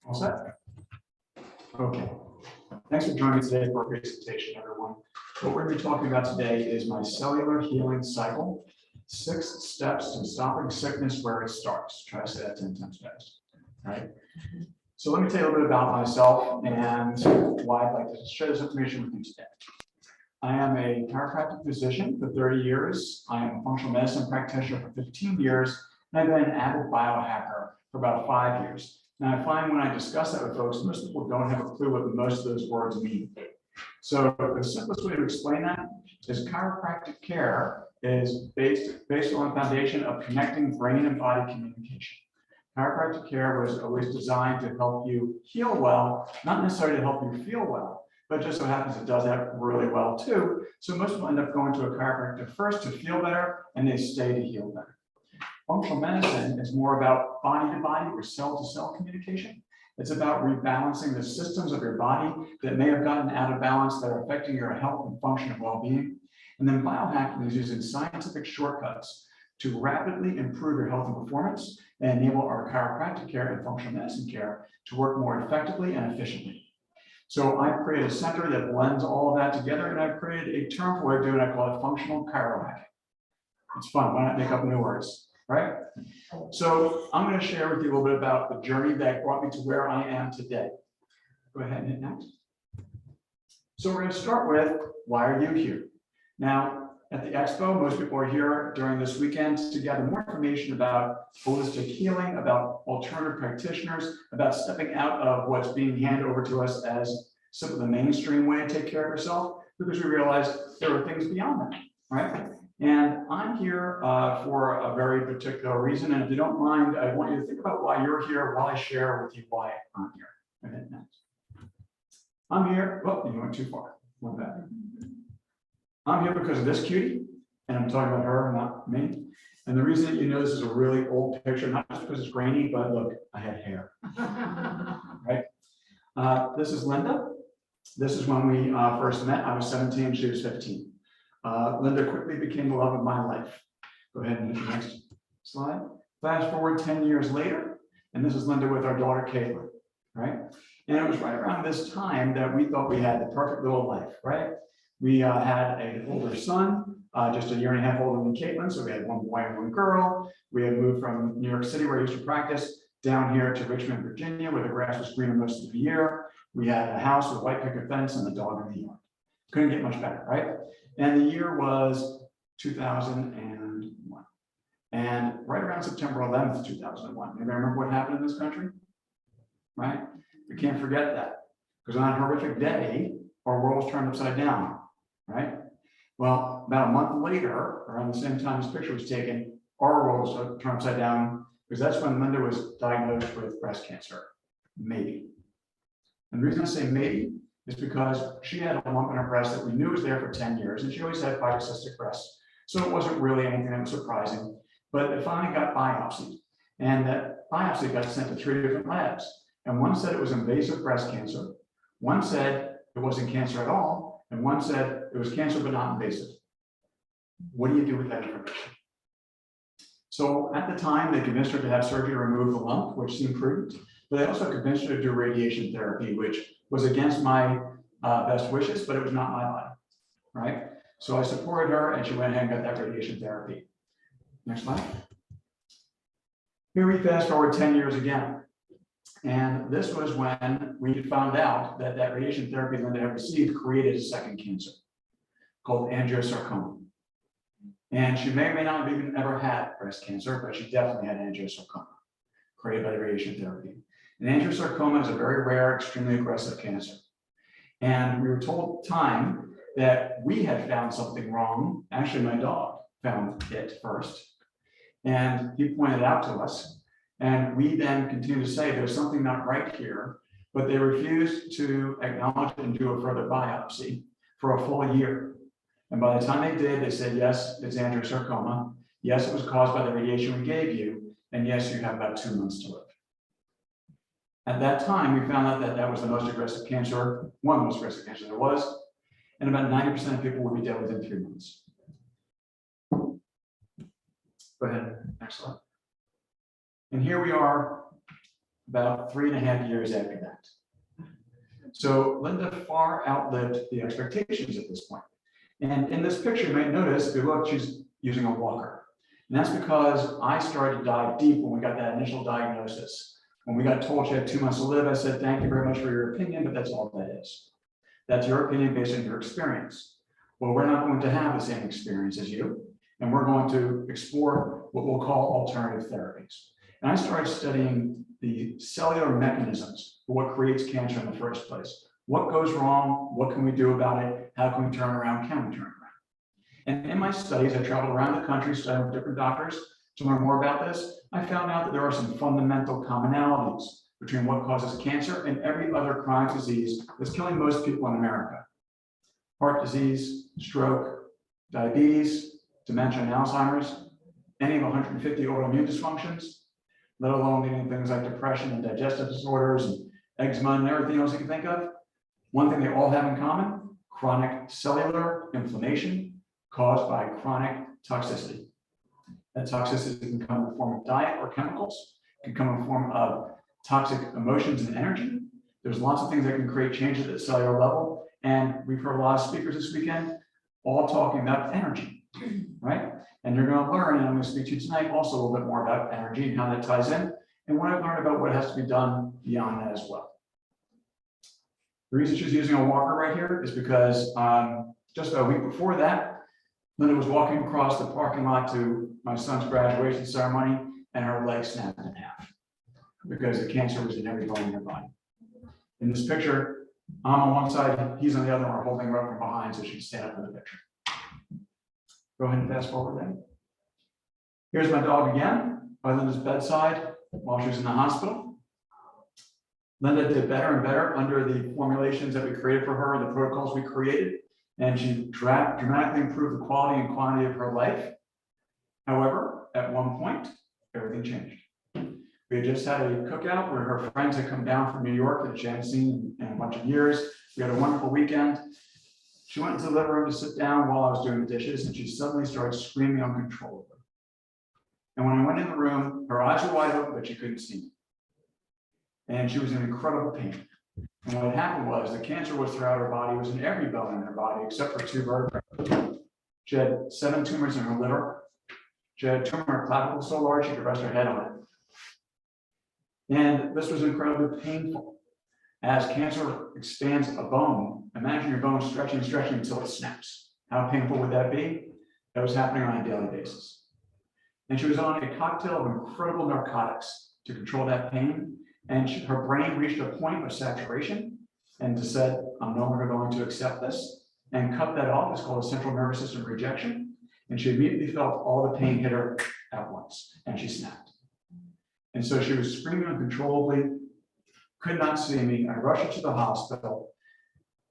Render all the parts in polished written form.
All set? Okay. Thanks for joining me today for a presentation, everyone. What we're going to be talking about today is my cellular healing cycle, 6 steps to stopping sickness where it starts. Try to say that 10 times fast. All right. So let me tell you a little bit about myself and why I'd like to share this information with you today. I am a chiropractic physician for 30 years. I am a functional medicine practitioner for 15 years. And I've been an avid biohacker for about 5 years. Now, I find when I discuss that with folks, most people don't have a clue what most of those words mean. So the simplest way to explain that is chiropractic care is based on the foundation of connecting brain and body communication. Chiropractic care was always designed to help you heal well, not necessarily to help you feel well, but just so happens it does that really well too. So most people end up going to a chiropractor first to feel better, and they stay to heal better. Functional medicine is more about body to body or cell to cell communication. It's about rebalancing the systems of your body that may have gotten out of balance that are affecting your health and function and well-being. And then biohacking is using scientific shortcuts to rapidly improve your health and performance and enable our chiropractic care and functional medicine care to work more effectively and efficiently. So I've created a center that blends all of that together, and I've created a term for what I do, and I call it functional chirohacking. It's fun. Why not make up new words? Right? So I'm going to share with you a little bit about the journey that brought me to where I am today. Go ahead and hit next. So we're going to start with, why are you here? Now, at the Expo, most people are here during this weekend to gather more information about holistic healing, about alternative practitioners, about stepping out of what's being handed over to us as simply the mainstream way to take care of yourself, because we realize there are things beyond that, right? And I'm here for a very particular reason. And if you don't mind, I want you to think about why you're here while I share with you why I'm here. Okay, next. I'm here. Oh, you went too far. One back. I'm here because of this cutie, and I'm talking about her, not me. And the reason that you know this is a really old picture, not just because it's grainy, but look, I had hair. Right? This is Linda. This is when we first met. I was 17, she was 15. Linda quickly became the love of my life. Go ahead and hit the next slide. Fast forward 10 years later, and this is Linda with our daughter, Caitlin, right? And it was right around this time that we thought we had the perfect little life, right? We had an older son, just a year and a half older than Caitlin, so we had one boy and one girl. We had moved from New York City, where I used to practice, down here to Richmond, Virginia, where the grass was greener most of the year. We had a house with white picket fence and a dog in the yard. Couldn't get much better, right? And the year was 2001. And right around September 11th, 2001, anybody remember what happened in this country? Right? We can't forget that. Because on a horrific day, our world was turned upside down, right? Well, about a month later, around the same time this picture was taken, our world was turned upside down, because that's when Linda was diagnosed with breast cancer, maybe. And the reason I say maybe is because she had a lump in her breast that we knew was there for 10 years, and she always had fibrocystic breasts. So it wasn't really anything that was surprising, but it finally got biopsied. And that biopsy got sent to 3 different labs. And one said it was invasive breast cancer. One said it wasn't cancer at all. And one said it was cancer, but not invasive. What do you do with that information? So at the time, they convinced her to have surgery to remove the lump, which seemed prudent. But they also convinced her to do radiation therapy, which was against my best wishes, but it was not my life, right? So I supported her, and she went ahead and got that radiation therapy. Next slide. Here we fast forward 10 years again. And this was when we found out that that radiation therapy Linda had received created a second cancer called angiosarcoma. And she may or may not have even ever had breast cancer, but she definitely had angiosarcoma created by the radiation therapy. And angiosarcoma is a very rare, extremely aggressive cancer. And we were told at the time that we had found something wrong. Actually, my dog found it first. And he pointed it out to us. And we then continued to say there's something not right here, but they refused to acknowledge it and do a further biopsy for a full year. And by the time they did, they said, yes, it's angiosarcoma. Yes, it was caused by the radiation we gave you. And yes, you have about 2 months to live. At that time, we found out that that was the most aggressive cancer, one of the most aggressive cancer there was, and about 90% of people would be dead within 3 months. Go ahead, next slide. And here we are about 3.5 years after that. So Linda far outlived the expectations at this point. And in this picture, you might notice, if you look, she's using a walker. And that's because I started to dive deep when we got that initial diagnosis. When we got told she had 2 months to live, I said, thank you very much for your opinion, but that's all that is. That's your opinion based on your experience. Well, we're not going to have the same experience as you, and we're going to explore what we'll call alternative therapies. And I started studying the cellular mechanisms for what creates cancer in the first place. What goes wrong? What can we do about it? How can we turn around? Can we turn around? And in my studies, I traveled around the country studying with different doctors to learn more about this. I found out that there are some fundamental commonalities between what causes cancer and every other chronic disease that's killing most people in America. Heart disease, stroke, diabetes, dementia and Alzheimer's, any of 150 autoimmune dysfunctions, let alone leading things like depression and digestive disorders and eczema and everything else you can think of. One thing they all have in common, chronic cellular inflammation caused by chronic toxicity. That toxicity can come in the form of diet or chemicals, it can come in the form of toxic emotions and energy. There's lots of things that can create changes at the cellular level. And we've heard a lot of speakers this weekend all talking about energy, right? And you're going to learn, and I'm going to speak to you tonight also a little bit more about energy and how that ties in, and what I've learned about what has to be done beyond that as well. The reason she's using a walker right here is because just a week before that, Linda was walking across the parking lot to my son's graduation ceremony, and her leg snapped in half because the cancer was in every bone in her body. In this picture, I'm on one side, he's on the other, and we're holding her up from behind so she can stand up in the picture. Go ahead and fast forward then. Here's my dog again by Linda's bedside while she was in the hospital. Linda did better and better under the formulations that we created for her, the protocols we created, and she dramatically improved the quality and quantity of her life. However, at one point, everything changed. We had just had a cookout where her friends had come down from New York that she hadn't seen in a bunch of years. We had a wonderful weekend. She went into the living room to sit down while I was doing the dishes, and she suddenly started screaming uncontrollably. And when I went in the room, her eyes were wide open, but she couldn't see me. And she was in incredible pain. And what had happened was the cancer was throughout her body, it was in every bone in her body except for 2 vertebrae. She had 7 tumors in her liver. She had a tumor in her clavicle so large she could rest her head on it. And this was incredibly painful. As cancer expands a bone, imagine your bone stretching until it snaps. How painful would that be? That was happening on a daily basis. And she was on a cocktail of incredible narcotics to control that pain. And her brain reached a point of saturation and just said, I'm no longer going to accept this, and cut that off. It's called a central nervous system rejection. And she immediately felt all the pain hit her at once, and she snapped. And so she was screaming uncontrollably, could not see me. I rushed her to the hospital.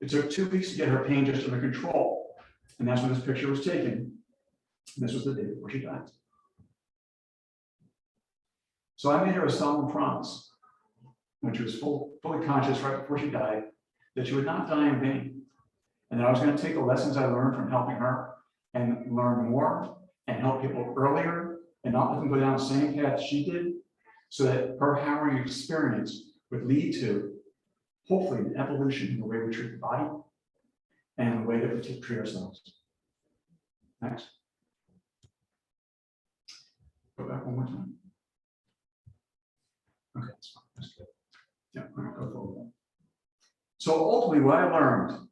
It took 2 weeks to get her pain just under control. And that's when this picture was taken. And this was the day before she died. So I made her a solemn promise when she was fully conscious right before she died, that she would not die in vain. And that I was going to take the lessons I learned from helping her and learn more and help people earlier and not let them go down the same path she did, so that her harrowing experience would lead to, hopefully, an evolution in the way we treat the body and the way that we treat ourselves. Next. Go back one more time. Okay, that's fine. That's good. Yeah, I'm going to go forward. So ultimately, what I learned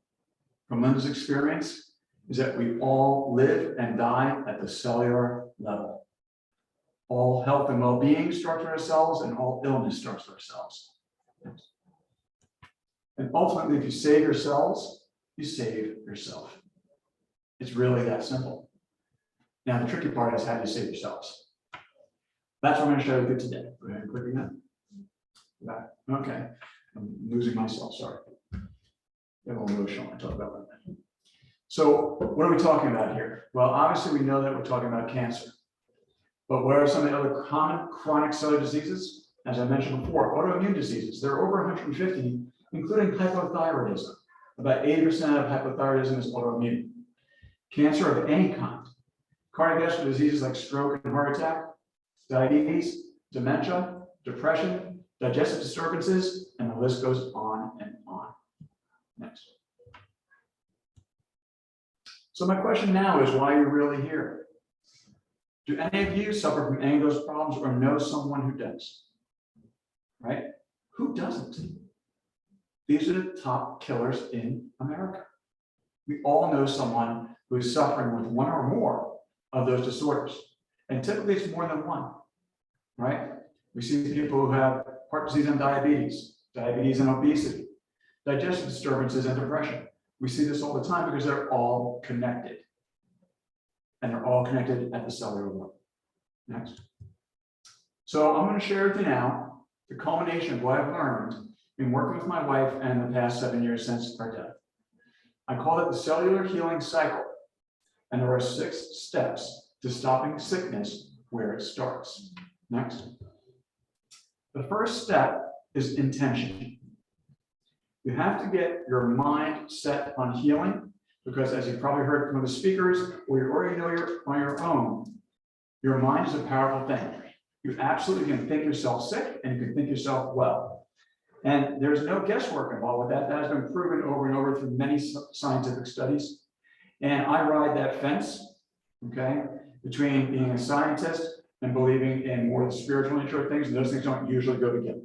from Linda's experience is that we all live and die at the cellular level. All health and well-being starts with ourselves, and all illness starts with ourselves. And ultimately, if you save your cells, you save yourself. It's really that simple. Now, the tricky part is how do you save yourselves? That's what I'm going to show you today. Go ahead and click again. Okay, I'm losing myself, sorry. Get a little emotional when I talk about that. So what are we talking about here? Well, obviously we know that we're talking about cancer. But what are some of the other common chronic cellular diseases? As I mentioned before, autoimmune diseases. There are over 150, including hypothyroidism. About 80% of hypothyroidism is autoimmune. Cancer of any kind. Cardiovascular diseases like stroke and heart attack, diabetes, dementia, depression, digestive disturbances, and the list goes on and on. Next. So my question now is, why are you really here? Do any of you suffer from any of those problems or know someone who does? Right? Who doesn't? These are the top killers in America. We all know someone who is suffering with one or more of those disorders. And typically it's more than one, right? We see people who have heart disease and diabetes and obesity, digestive disturbances and depression. We see this all the time because they're all connected. And they're all connected at the cellular level. Next. So I'm going to share with you now the culmination of what I've learned in working with my wife and the past 7 years since her death. I call it the Cellular Healing Cycle. And there are 6 steps to stopping sickness where it starts. Next. The first step is intention. You have to get your mind set on healing, because as you've probably heard from the speakers, or you already know on your own, your mind is a powerful thing. You absolutely can think yourself sick and you can think yourself well. And there's no guesswork involved with that. That has been proven over and over through many scientific studies. And I ride that fence, okay, between being a scientist and believing in more of the spiritual nature of things, and those things don't usually go together,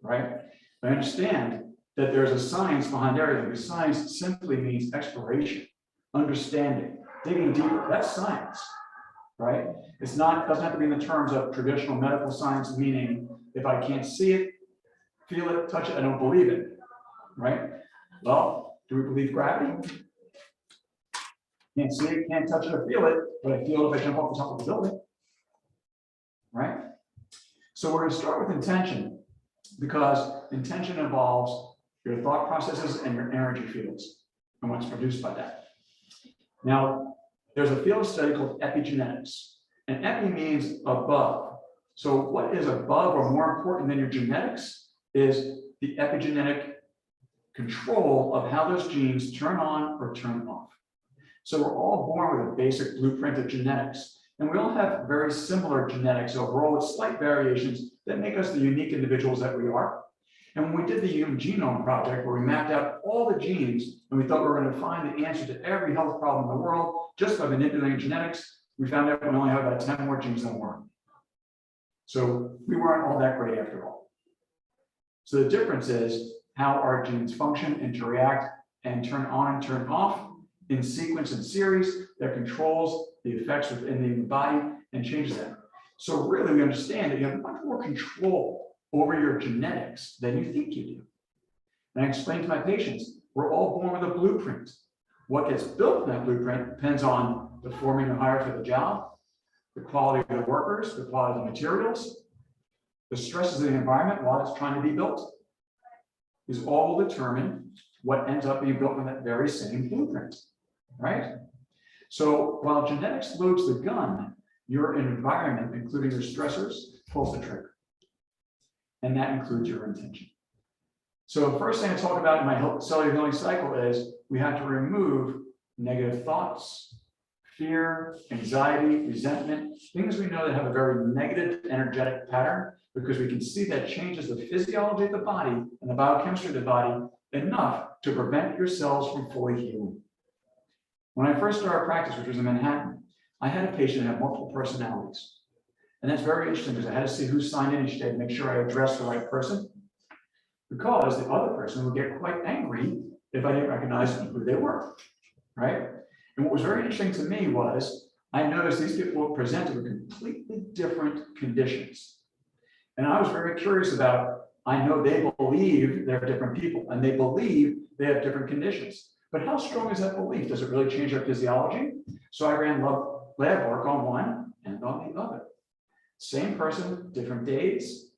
right? I understand that there's a science behind everything, because science simply means exploration, understanding, digging deeper. That's science, right? It's not, doesn't have to be in the terms of traditional medical science, meaning if I can't see it, feel it, touch it, I don't believe it, right? Well, do we believe gravity? Can't see it, can't touch it or feel it, but I feel it if I jump off the top of the building, right? So we're going to start with intention, because intention involves your thought processes and your energy fields and what's produced by that. Now, there's a field of study called epigenetics, and epi means above. So what is above or more important than your genetics is the epigenetic control of how those genes turn on or turn off. So we're all born with a basic blueprint of genetics, and we all have very similar genetics overall with slight variations that make us the unique individuals that we are. And when we did the Human Genome Project, where we mapped out all the genes, and we thought we were going to find the answer to every health problem in the world just by manipulating genetics, we found out we only have about 10 more genes than worm. So we weren't all that great after all. So the difference is how our genes function, interact, and turn on and turn off in sequence and series that controls the effects within the body and changes them. So really we understand that you have much more control over your genetics than you think you do. And I explain to my patients, we're all born with a blueprint. What gets built in that blueprint depends on the foreman you hire for the job, the quality of the workers, the quality of the materials, the stresses of the environment while it's trying to be built. These all will determine what ends up being built in that very same blueprint, right? So while genetics loads the gun, your environment, including your stressors, pulls the trigger. And that includes your intention. So the first thing I talk about in my cellular healing cycle is we have to remove negative thoughts, fear, anxiety, resentment, things we know that have a very negative energetic pattern, because we can see that changes the physiology of the body and the biochemistry of the body enough to prevent your cells from fully healing. When I first started practice, which was in Manhattan, I had a patient that had multiple personalities. And that's very interesting, because I had to see who signed in each day to make sure I addressed the right person, because the other person would get quite angry if I didn't recognize who they were, right? And what was very interesting to me was I noticed these people presented with completely different conditions. And I was very curious about, I know they believe they're different people and they believe they have different conditions, but how strong is that belief? Does it really change their physiology? So I ran lab work on one and on the other. Same person, different days.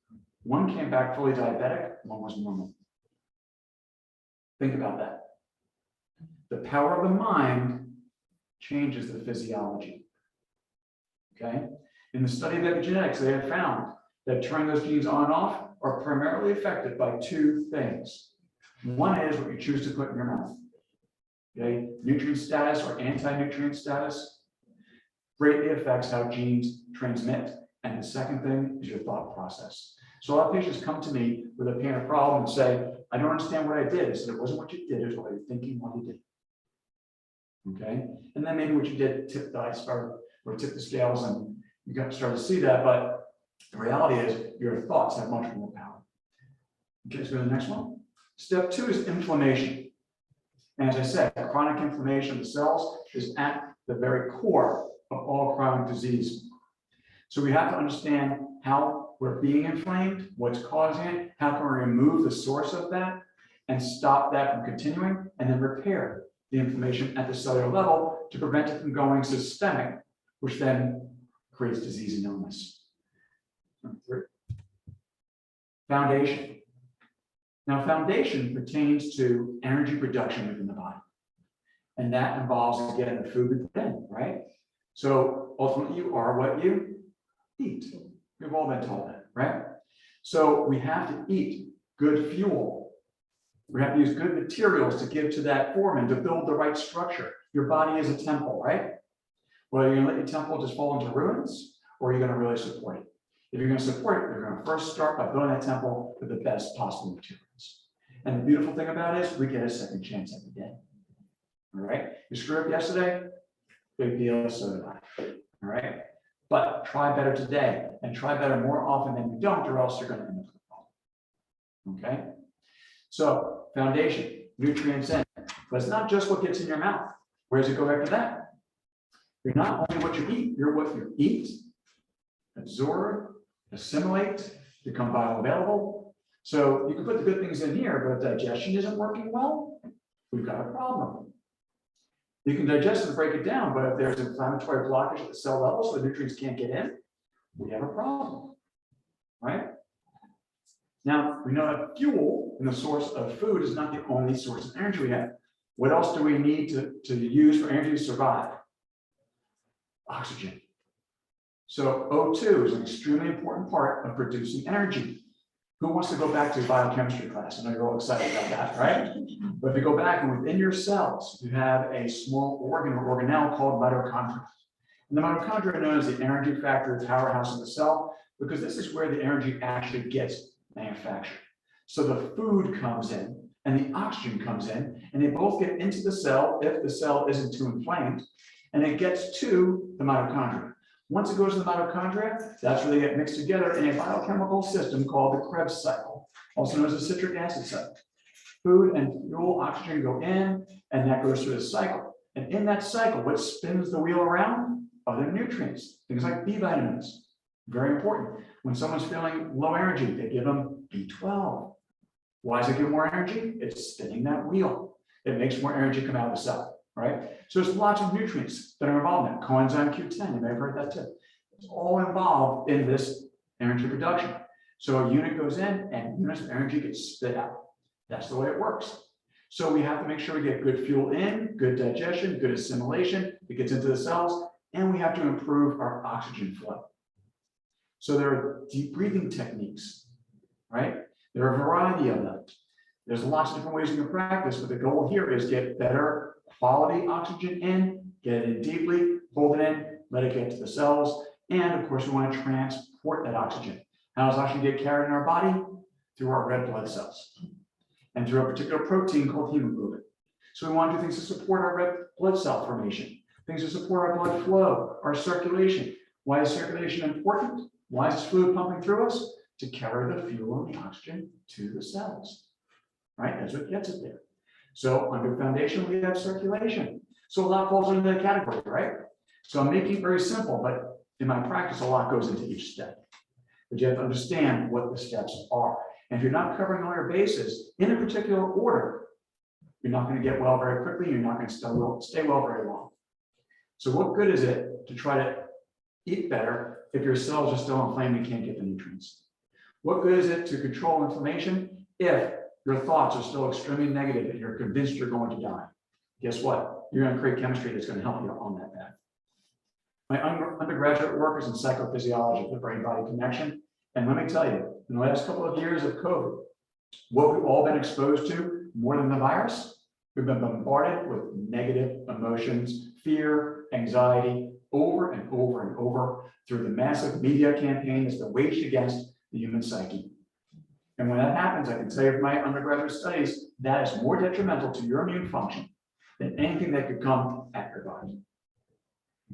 One came back fully diabetic, one was normal. Think about that. The power of the mind changes the physiology, okay? In the study of epigenetics, they have found that turning those genes on and off are primarily affected by 2 things. One is what you choose to put in your mouth, okay? Nutrient status or anti-nutrient status greatly affects how genes transmit. And the second thing is your thought process. So a lot of patients come to me with a pain or problem and say, I don't understand what I did. I said, it wasn't what you did, it was what you're thinking while you did. Okay, and then maybe what you did tipped the iceberg or tipped the scales, and you got to start to see that. But the reality is, your thoughts have much more power. Okay, let's go to the next one. Step 2 is inflammation. And as I said, chronic inflammation of the cells is at the very core of all chronic disease. So we have to understand how we're being inflamed, what's causing it, how can we remove the source of that and stop that from continuing, and then repair the inflammation at the cellular level to prevent it from going systemic, which then creates disease and illness. Number 3. Foundation. Now, foundation pertains to energy production within the body. And that involves, again, the food we put in, right? So ultimately, you are what you eat. We've all been told that, right? So we have to eat good fuel. We have to use good materials to give to that foreman to build the right structure. Your body is a temple, right? Well, you're going to let your temple just fall into ruins, or are you going to really support it? If you're going to support it, you're going to first start by building that temple with the best possible materials. And the beautiful thing about it is we get a second chance every day. All right? You screwed up yesterday, big deal, so did I. All right? But try better today, and try better more often than you don't, or else you're going to end up with a problem. Okay? So, foundation, nutrients in. But it's not just what gets in your mouth. Where does it go after that? You're not only what you eat, you're what you eat, absorb, assimilate, become bioavailable. So you can put the good things in here, but if digestion isn't working well, we've got a problem. You can digest and break it down, but if there's inflammatory blockage at the cell level so the nutrients can't get in, we have a problem, right? Now, we know that fuel and the source of food is not the only source of energy we have. What else do we need to use for energy to survive? Oxygen. So O2 is an extremely important part of producing energy. Who wants to go back to biochemistry class? I know you're all excited about that, right? But if you go back and within your cells, you have a small organ or organelle called mitochondria. And the mitochondria are known as the energy factory, the powerhouse of the cell, because this is where the energy actually gets manufactured. So the food comes in and the oxygen comes in, and they both get into the cell if the cell isn't too inflamed, and it gets to the mitochondria. Once it goes to the mitochondria, that's where they get mixed together in a biochemical system called the Krebs cycle, also known as the citric acid cycle. Food and fuel, oxygen go in, and that goes through the cycle. And in that cycle, what spins the wheel around? Other nutrients, things like B vitamins. Very important. When someone's feeling low energy, they give them B12. Why does it give more energy? It's spinning that wheel. It makes more energy come out of the cell. Right? So there's lots of nutrients that are involved in that. Coenzyme Q10, you may have heard that too. It's all involved in this energy production. So a unit goes in and units of energy get spit out. That's the way it works. So we have to make sure we get good fuel in, good digestion, good assimilation, it gets into the cells, and we have to improve our oxygen flow. So there are deep breathing techniques, right? There are a variety of them. There's lots of different ways you can practice, but the goal here is get better quality oxygen in, get it in deeply, hold it in, let it get to the cells. And of course, we want to transport that oxygen. How does oxygen get carried in our body? Through our red blood cells and through a particular protein called hemoglobin. So we want to do things to support our red blood cell formation, things to support our blood flow, our circulation. Why is circulation important? Why is this fluid pumping through us? To carry the fuel and the oxygen to the cells, right? That's what gets it there. So under foundation, we have circulation. So a lot falls into that category, right? So I'm making it very simple, but in my practice, a lot goes into each step. But you have to understand what the steps are. And if you're not covering all your bases in a particular order, you're not going to get well very quickly. You're not going to stay well very long. So what good is it to try to eat better if your cells are still inflamed and can't get the nutrients? What good is it to control inflammation if your thoughts are still extremely negative and you're convinced you're going to die? Guess what? You're going to create chemistry that's going to help you on that path. My undergraduate work is in psychophysiology, the brain-body connection. And let me tell you, in the last couple of years of COVID, what we've all been exposed to more than the virus, we've been bombarded with negative emotions, fear, anxiety, over and over and over through the massive media campaign that's been waged against the human psyche. And when that happens, I can tell you from my undergraduate studies, that is more detrimental to your immune function than anything that could come at your body.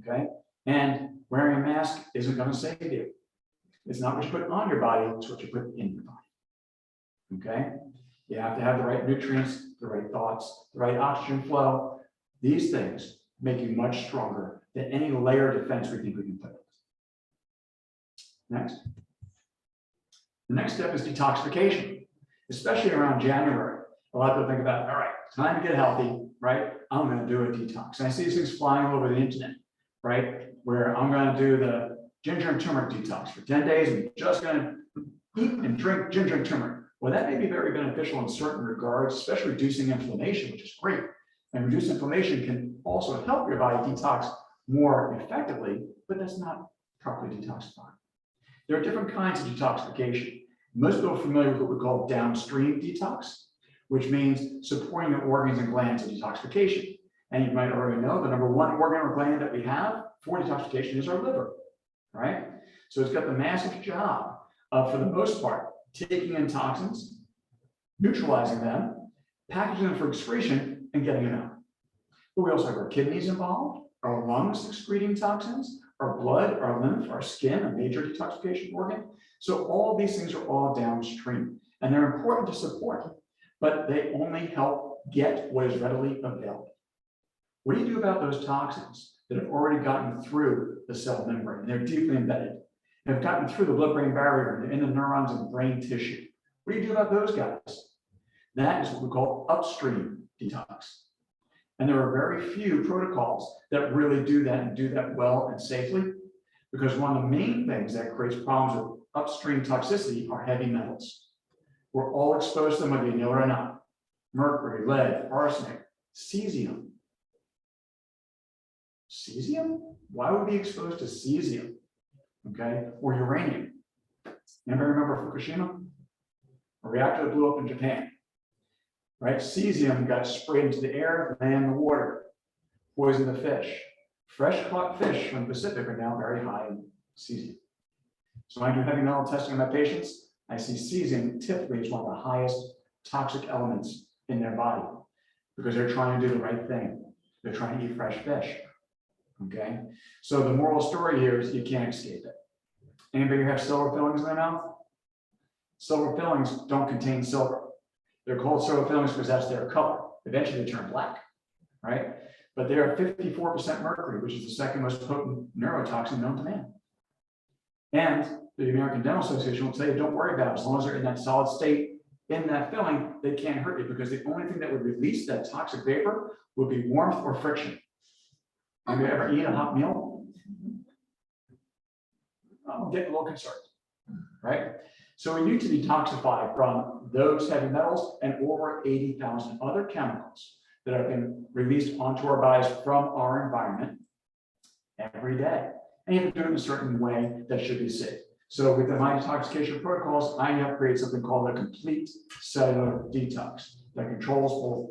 Okay? And wearing a mask isn't going to save you. It's not what you put on your body, it's what you put in your body. Okay? You have to have the right nutrients, the right thoughts, the right oxygen flow. These things make you much stronger than any layer of defense we think we can put. Next. The next step is detoxification, especially around January. A lot of people think about, all right, time to get healthy, right? I'm going to do a detox. And I see these things flying all over the internet, right? Where I'm going to do the ginger and turmeric detox for 10 days. And we're just going to eat and drink ginger and turmeric. Well, that may be very beneficial in certain regards, especially reducing inflammation, which is great. And reduced inflammation can also help your body detox more effectively, but that's not properly detoxifying. There are different kinds of detoxification. Most people are familiar with what we call downstream detox, which means supporting the organs and glands of detoxification. And you might already know the number one organ or gland that we have for detoxification is our liver, right? So it's got the massive job of, for the most part, taking in toxins, neutralizing them, packaging them for excretion, and getting them out. But we also have our kidneys involved, our lungs excreting toxins, our blood, our lymph, our skin, a major detoxification organ. So all these things are all downstream, and they're important to support, but they only help get what is readily available. What do you do about those toxins that have already gotten through the cell membrane? They're deeply embedded, have gotten through the blood-brain barrier, they're in the neurons and brain tissue. What do you do about those guys? That is what we call upstream detox. And there are very few protocols that really do that and do that well and safely, because one of the main things that creates problems with upstream toxicity are heavy metals. We're all exposed to them, whether you know it or not. Mercury, lead, arsenic, cesium. Cesium? Why would we be exposed to cesium? Okay, or uranium. Anybody remember Fukushima? A reactor that blew up in Japan. Right? Cesium got sprayed into the air, land, the water, poisoned the fish. Fresh caught fish from the Pacific are now very high in cesium. So when I do heavy metal testing on my patients, I see cesium typically is one of the highest toxic elements in their body because they're trying to do the right thing. They're trying to eat fresh fish. Okay, so the moral story here is you can't escape it. Anybody have silver fillings in their mouth? Silver fillings don't contain silver. They're called silver fillings because that's their color. Eventually they turn black, right? But they are 54% mercury, which is the second most potent neurotoxin known to man. And the American Dental Association will tell you, don't worry about it. As long as they're in that solid state in that filling, they can't hurt you because the only thing that would release that toxic vapor would be warmth or friction. Have you ever eaten a hot meal? I'm getting a little concerned, right? So we need to detoxify from those heavy metals and over 80,000 other chemicals that have been released onto our bodies from our environment every day. And you have to do it in a certain way that should be safe. So with the my detoxification protocols, I have created something called a complete cellular detox that controls both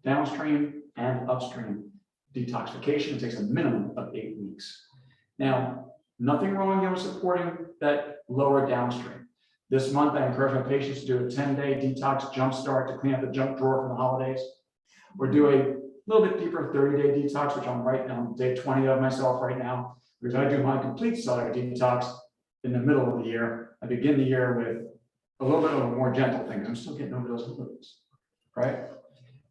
downstream and upstream detoxification. It takes a minimum of 8 weeks. Now, nothing wrong with supporting that lower downstream. This month, I encourage my patients to do a 10-day detox jumpstart to clean up the junk drawer from the holidays, or do a little bit deeper 30-day detox, which I'm right now on day 20 of myself right now, because I do my complete cellular detox in the middle of the year. I begin the year with a little bit of a more gentle thing. I'm still getting over those blues, right?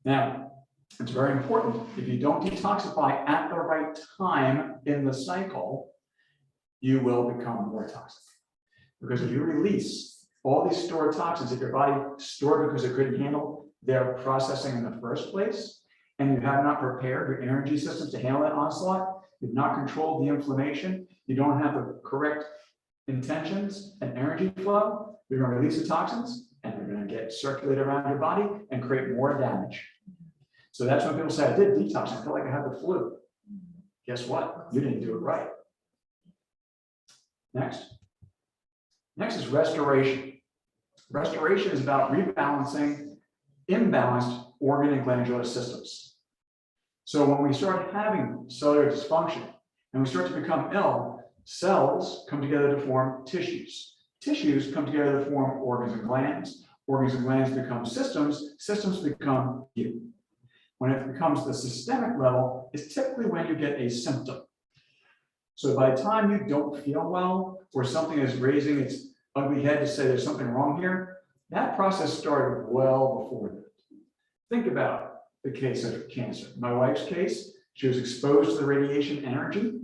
Now, it's very important. If you don't detoxify at the right time in the cycle, you will become more toxic. Because if you release all these stored toxins that your body stored because it couldn't handle their processing in the first place, and you have not prepared your energy systems to handle that onslaught, you've not controlled the inflammation, you don't have the correct intentions and energy flow, you're going to release the toxins and they're going to get circulated around your body and create more damage. So that's when people say, I did detox, I feel like I had the flu. Guess what? You didn't do it right. Next. Next is restoration. Restoration is about rebalancing imbalanced organ and glandular systems. So when we start having cellular dysfunction and we start to become ill, cells come together to form tissues. Tissues come together to form organs and glands. Organs and glands become systems. Systems become you. When it becomes the systemic level, it's typically when you get a symptom. So by the time you don't feel well, or something is raising its ugly head to say there's something wrong here, that process started well before that. Think about the case of cancer. My wife's case, she was exposed to the radiation energy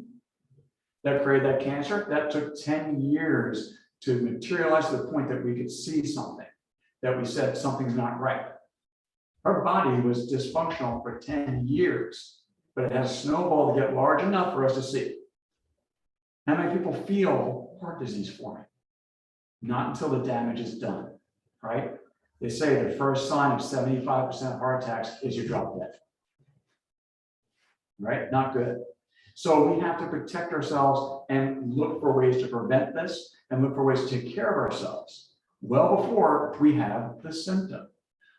that created that cancer. That took 10 years to materialize to the point that we could see something, that we said something's not right. Her body was dysfunctional for 10 years, but it has snowballed to get large enough for us to see. How many people feel heart disease forming? Not until the damage is done, right? They say the first sign of 75% heart attacks is you drop dead, right? Not good. So we have to protect ourselves and look for ways to prevent this and look for ways to take care of ourselves well before we have the symptom.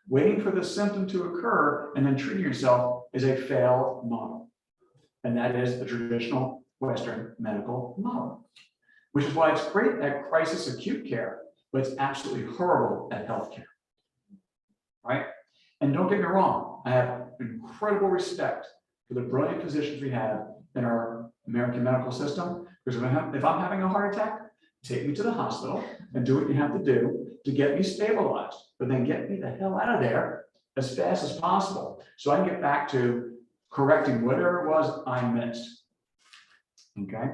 Waiting for the symptom to occur and then treating yourself is a failed model. And that is the traditional Western medical model, which is why it's great at crisis acute care, but it's absolutely horrible at healthcare, right? And don't get me wrong, I have incredible respect for the brilliant physicians we have in our American medical system, because if I'm having a heart attack, take me to the hospital and do what you have to do to get me stabilized, but then get me the hell out of there as fast as possible so I can get back to correcting whatever it was I missed. Okay?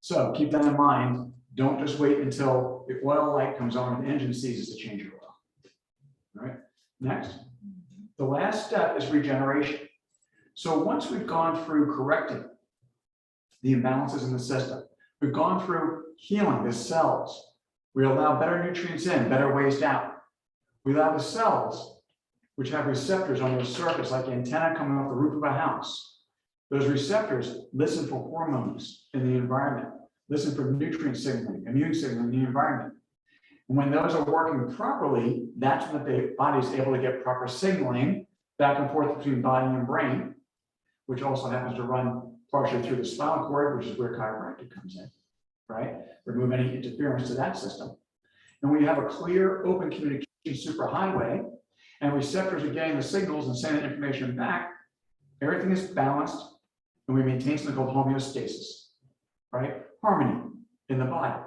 So keep that in mind. Don't just wait until the oil light comes on and the engine ceases to change your oil. All right? Next. The last step is regeneration. So once we've gone through correcting the imbalances in the system, we've gone through healing the cells. We allow better nutrients in, better waste out. We allow the cells, which have receptors on their surface, like antenna coming off the roof of a house. Those receptors listen for hormones in the environment, listen for nutrient signaling, immune signaling in the environment. And when those are working properly, that's when the body is able to get proper signaling back and forth between body and brain, which also happens to run partially through the spinal cord, which is where chiropractic comes in, right? Remove any interference to that system. And when you have a clear, open communication superhighway, and receptors are getting the signals and sending information back, everything is balanced, and we maintain something called homeostasis, right? Harmony in the body.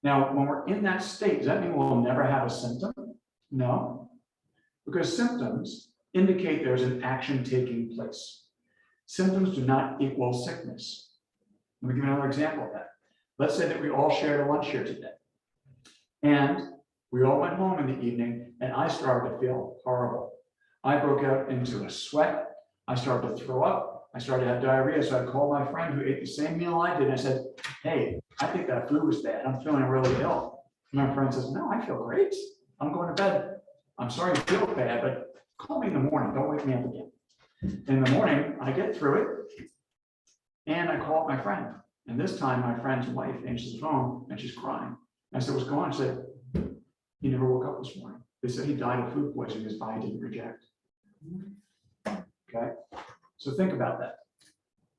Now, when we're in that state, does that mean we'll never have a symptom? No, because symptoms indicate there's an action taking place. Symptoms do not equal sickness. Let me give you another example of that. Let's say that we all shared a lunch here today, and we all went home in the evening, and I started to feel horrible. I broke out into a sweat. I started to throw up. I started to have diarrhea. So I called my friend who ate the same meal I did. And I said, hey, I think that food was bad. I'm feeling really ill. And my friend says, no, I feel great. I'm going to bed. I'm sorry you feel bad, but call me in the morning. Don't wake me up again. In the morning, I get through it, and I call up my friend. And this time, my friend's wife answers the phone, and she's crying. I said, what's going on? She said, he never woke up this morning. They said he died of food poisoning his body didn't reject. Okay, so think about that.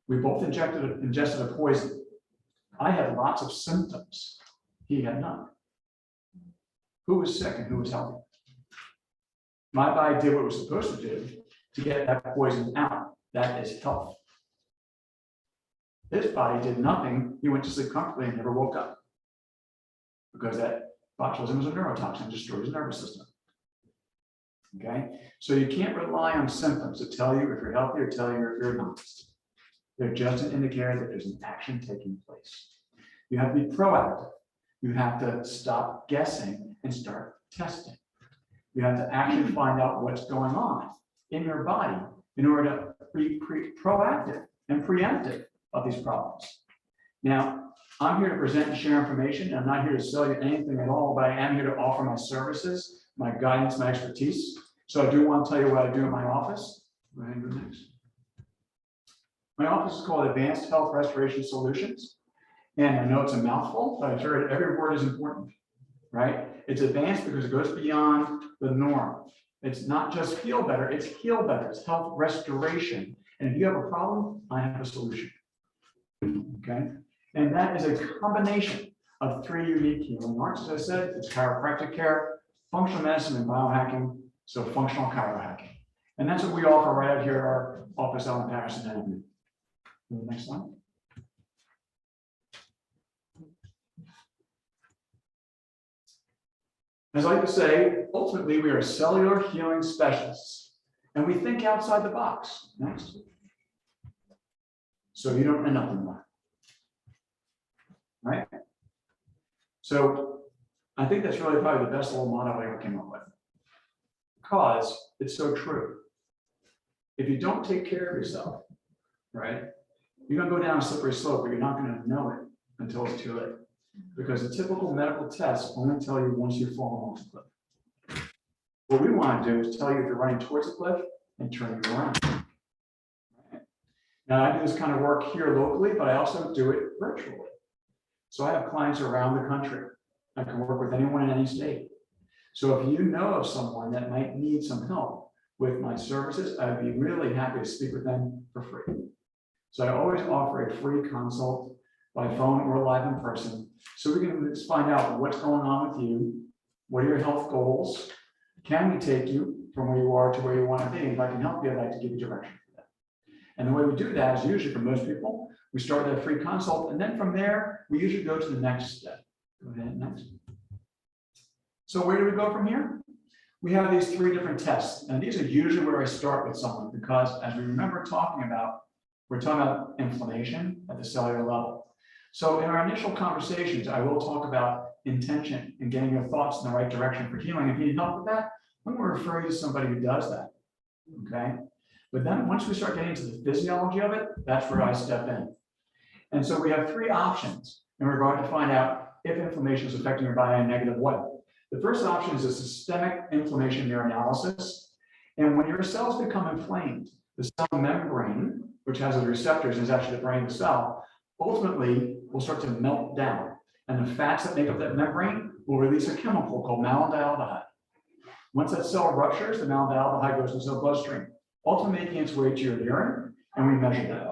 We both ingested a poison. I had lots of symptoms. He had none. Who was sick and who was healthy? My body did what it was supposed to do to get that poison out. That is health. His body did nothing. He went to sleep comfortably and never woke up, because that botulism is a neurotoxin, destroys the nervous system. Okay, so you can't rely on symptoms to tell you if you're healthy or tell you if you're not. They're just an indicator that there's an action taking place. You have to be proactive. You have to stop guessing and start testing. You have to actually find out what's going on in your body in order to be proactive and preemptive of these problems. Now, I'm here to present and share information. I'm not here to sell you anything at all, but I am here to offer my services, my guidance, my expertise. So I do want to tell you what I do in my office. Go ahead and go next. My office is called Advanced Health Restoration Solutions. And I know it's a mouthful, but I sure every word is important, right? It's advanced because it goes beyond the norm. It's not just feel better, it's heal better. It's health restoration. And if you have a problem, I have a solution. Okay? And that is a combination of 3 unique healing arts. As I said, it's chiropractic care, functional medicine, and biohacking, so functional chirohacking. And that's what we offer right out here at our office out in Patterson Avenue. Next one. As I like to say, ultimately, we are cellular healing specialists, and we think outside the box. Next. So you don't end up in one. Right? So I think that's really probably the best little motto I ever came up with, because it's so true. If you don't take care of yourself, right, you're going to go down a slippery slope, but you're not going to know it until it's too late. Because the typical medical tests only tell you once you've fallen off the cliff. What we want to do is tell you if you're running towards the cliff and turn you around. Right? Now, I do this kind of work here locally, but I also do it virtually. So I have clients around the country. I can work with anyone in any state. So if you know of someone that might need some help with my services, I'd be really happy to speak with them for free. So I always offer a free consult by phone or live in person, so we can just find out what's going on with you, what are your health goals, can we take you from where you are to where you want to be? If I can help you, I'd like to give you direction for that. And the way we do that is usually for most people, we start with a free consult, and then from there, we usually go to the next step. Go ahead, next. So where do we go from here? We have these 3 different tests, and these are usually where I start with someone, because as we remember talking about, we're talking about inflammation at the cellular level. So in our initial conversations, I will talk about intention and getting your thoughts in the right direction for healing. If you need help with that, I'm going to refer you to somebody who does that. Okay. But then once we start getting into the physiology of it, that's where I step in. And so we have 3 options in regard to find out if inflammation is affecting your body in a negative way. The first option is a systemic inflammation urinalysis. And when your cells become inflamed, the cell membrane, which has the receptors, is actually the brain of the cell, ultimately will start to melt down. And the fats that make up that membrane will release a chemical called malondialdehyde. Once that cell ruptures, the malondialdehyde goes into the bloodstream, ultimately making its way to your urine, and we measure that.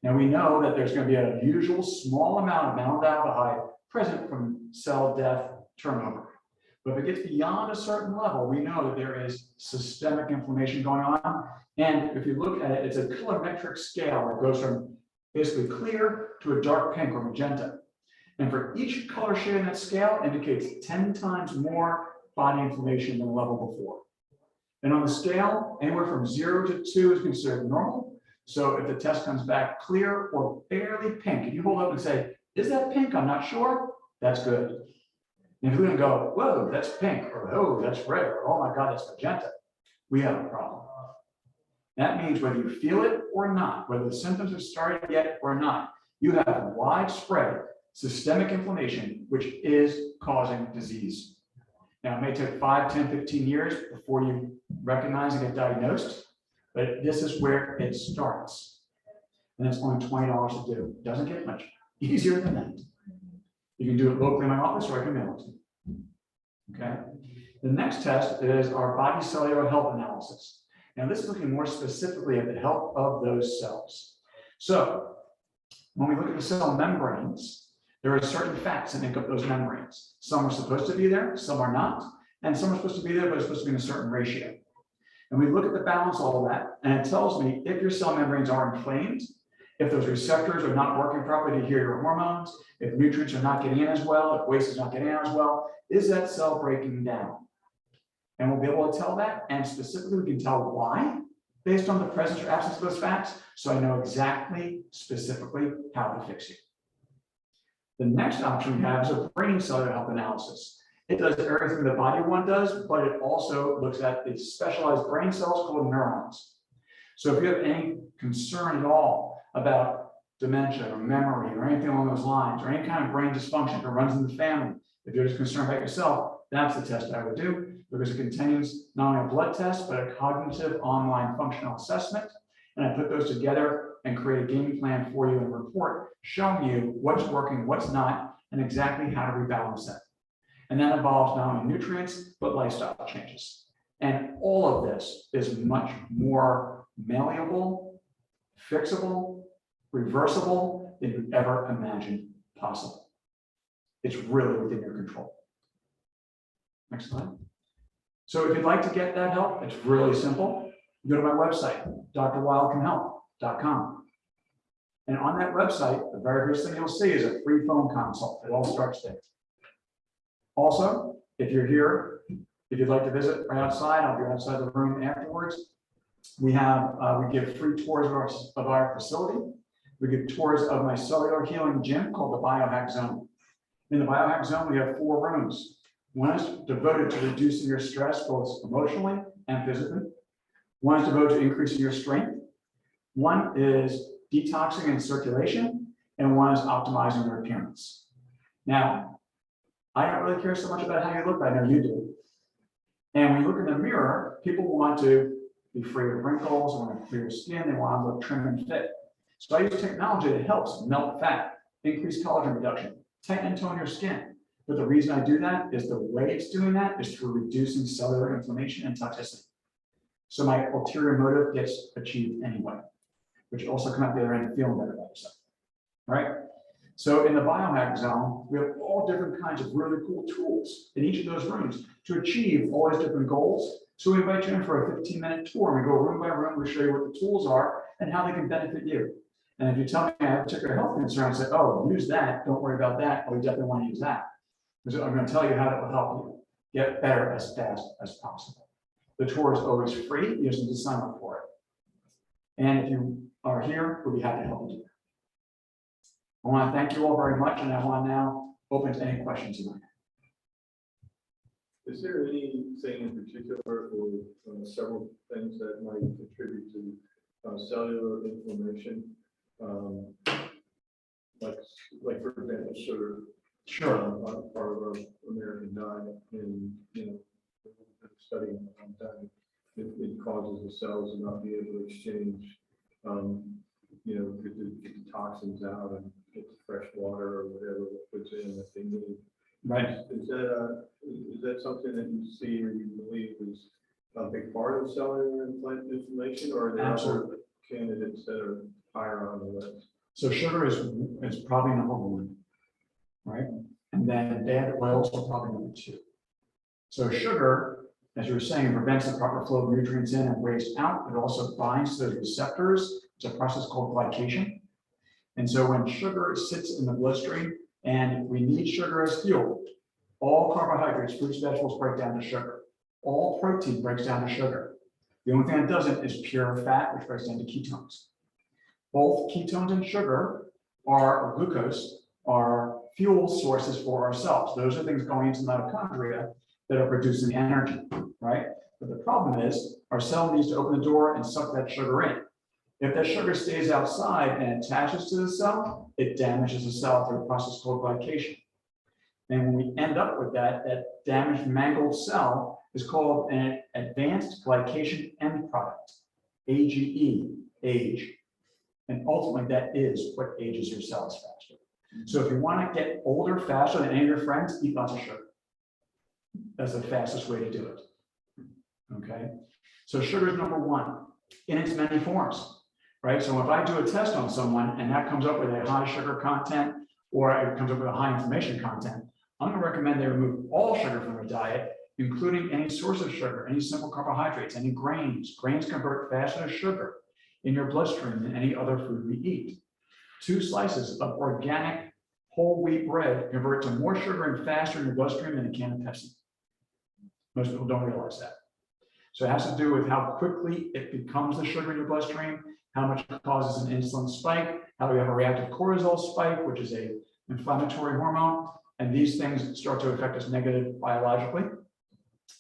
Now we know that there's going to be a usual small amount of malondialdehyde present from cell death turnover. But if it gets beyond a certain level, we know that there is systemic inflammation going on. And if you look at it, it's a colorimetric scale that goes from basically clear to a dark pink or magenta. And for each color shade in that scale indicates 10 times more body inflammation than the level before. And on the scale, anywhere from 0 to 2 is considered normal. So if the test comes back clear or barely pink, if you hold up and say, is that pink? I'm not sure. That's good. And if we're going to go, whoa, that's pink, or oh, that's red, or oh my God, that's magenta, we have a problem. That means whether you feel it or not, whether the symptoms have started yet or not, you have widespread systemic inflammation, which is causing disease. Now, it may take 5, 10, 15 years before you recognize and get diagnosed, but this is where it starts. And it's only $20 to do. It doesn't get much easier than that. You can do it locally in my office, or I can mail it to you. Okay. The next test is our body cellular health analysis. Now, this is looking more specifically at the health of those cells. So, when we look at the cell membranes, there are certain fats that make up those membranes. Some are supposed to be there, some are not, and some are supposed to be there, but it's supposed to be in a certain ratio. And we look at the balance of all of that, and it tells me if your cell membranes are inflamed, if those receptors are not working properly to hear your hormones, if nutrients are not getting in as well, if waste is not getting in as well, is that cell breaking down? And we'll be able to tell that, and specifically we can tell why, based on the presence or absence of those fats, so I know exactly, specifically, how to fix you. The next option we have is a brain cellular health analysis. It does everything the body one does, but it also looks at the specialized brain cells called neurons. So if you have any concern at all about dementia or memory or anything along those lines, or any kind of brain dysfunction that runs in the family, if you're just concerned about yourself, that's the test I would do, because it contains not only a blood test, but a cognitive online functional assessment. And I put those together and create a game plan for you and a report showing you what's working, what's not, and exactly how to rebalance that. And that involves not only nutrients, but lifestyle changes. And all of this is much more malleable, fixable, reversible than you ever imagined possible. It's really within your control. Next slide. So if you'd like to get that help, it's really simple. You go to my website, drwildcanhelp.com. And on that website, the very first thing you'll see is a free phone consult. It all starts there. Also, if you're here, if you'd like to visit right outside, I'll be outside the room afterwards. We give free tours of our facility. We give tours of my cellular healing gym called the Biohack Zone. In the Biohack Zone, we have 4 rooms. One is devoted to reducing your stress, both emotionally and physically. One is devoted to increasing your strength. One is detoxing and circulation, and one is optimizing your appearance. Now, I don't really care so much about how you look, but I know you do. And when you look in the mirror, people want to be free of wrinkles, want clear skin, they want to look trim and fit. So I use technology that helps melt fat, increase collagen production, tighten and tone your skin. But the reason I do that is the way it's doing that is through reducing cellular inflammation and toxicity. So my ulterior motive gets achieved anyway, which also come out the other end feeling better about yourself. All right. So in the Biohack Zone, we have all different kinds of really cool tools in each of those rooms to achieve all these different goals. So we invite you in for a 15-minute tour. We go room by room, we show you what the tools are and how they can benefit you. And if you tell me I have a particular health concern, I say, oh, use that, don't worry about that, but we definitely want to use that. Because I'm going to tell you how that will help you get better as fast as possible. The tour is always free, you just need to sign up for it. And if you are here, we'll be happy to help you do that. I want to thank you all very much, and I want to now open to any questions you might have. Is there anything in particular or several things that might contribute to cellular inflammation? Like for example, sugar. Sure. Part of our American diet, and studying a long time, it causes the cells to not be able to exchange, get the toxins out and get the fresh water or whatever puts in that they need. Right. Is that something that you see or you believe is a big part of cellular inflammation, or are there other candidates that are higher on the list? So sugar is probably number 1, right? And then bad oils are probably number 2. So sugar, as you were saying, prevents the proper flow of nutrients in and waste out. It also binds to those receptors. It's a process called glycation. And so when sugar sits in the bloodstream, and we need sugar as fuel, all carbohydrates, fruits, vegetables break down to sugar. All protein breaks down to sugar. The only thing that doesn't is pure fat, which breaks down to ketones. Both ketones and sugar or glucose are fuel sources for our cells. Those are things going into mitochondria that are producing energy, right? But the problem is our cell needs to open the door and suck that sugar in. If that sugar stays outside and attaches to the cell, it damages the cell through a process called glycation. And when we end up with that damaged, mangled cell is called an advanced glycation end product, AGE, age. And ultimately, that is what ages your cells faster. So if you want to get older faster than any of your friends, eat lots of sugar. That's the fastest way to do it. Okay? So sugar is number 1 in its many forms, right? So if I do a test on someone and that comes up with a high sugar content or it comes up with a high inflammation content, I'm going to recommend they remove all sugar from their diet, including any source of sugar, any simple carbohydrates, any grains. Grains convert faster to sugar in your bloodstream than any other food we eat. 2 slices of organic whole wheat bread convert to more sugar and faster in your bloodstream than a can of Pepsi. Most people don't realize that. So it has to do with how quickly it becomes the sugar in your bloodstream, how much it causes an insulin spike, how we have a reactive cortisol spike, which is an inflammatory hormone, and these things start to affect us negatively biologically.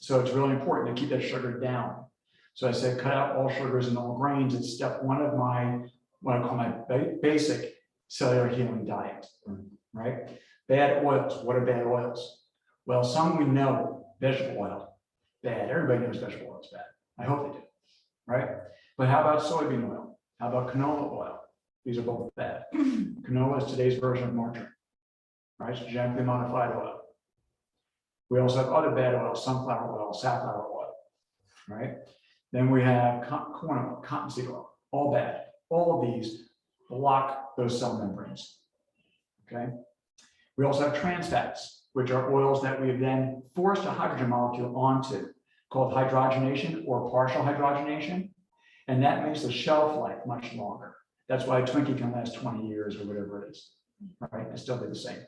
So it's really important to keep that sugar down. So I said, cut out all sugars and all grains. It's step 1 of my, what I call my basic cellular healing diet, right? Bad oils. What are bad oils? Well, some we know, vegetable oil, bad. Everybody knows vegetable oil is bad. I hope they do, right? But how about soybean oil? How about canola oil? These are both bad. Canola is today's version of margarine, right? It's genetically modified oil. We also have other bad oils, sunflower oil, safflower oil, right? Then we have corn oil, cottonseed oil, all bad. All of these block those cell membranes, okay? We also have trans fats, which are oils that we have then forced a hydrogen molecule onto, called hydrogenation or partial hydrogenation. And that makes the shelf life much longer. That's why a Twinkie can last 20 years or whatever it is, right? And still be the same.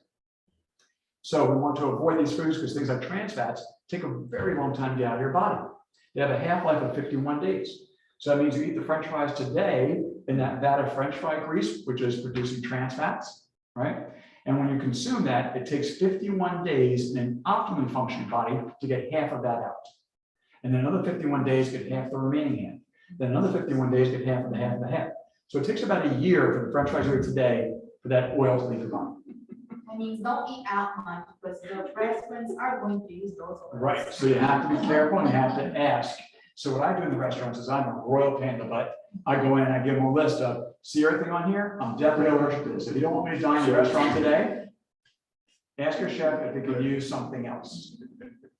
So we want to avoid these foods because things like trans fats take a very long time to get out of your body. They have a half-life of 51 days. So that means you eat the French fries today in that vat of French fry grease, which is producing trans fats, right? And when you consume that, it takes 51 days in an optimally functioning body to get half of that out. And then another 51 days, get half the remaining half. Then another 51 days, get half of the half of the half. So it takes about a year for the French fries you eat today for that oil to leave your body. That means don't eat out much because the restaurants are going to use those oils. Right, so you have to be careful and you have to ask. So what I do in the restaurants is I'm a royal panda, but I go in and I give them a list of, see everything on here? I'm definitely allergic to this. If you don't want me to dine in your restaurant today, ask your chef if they could use something else.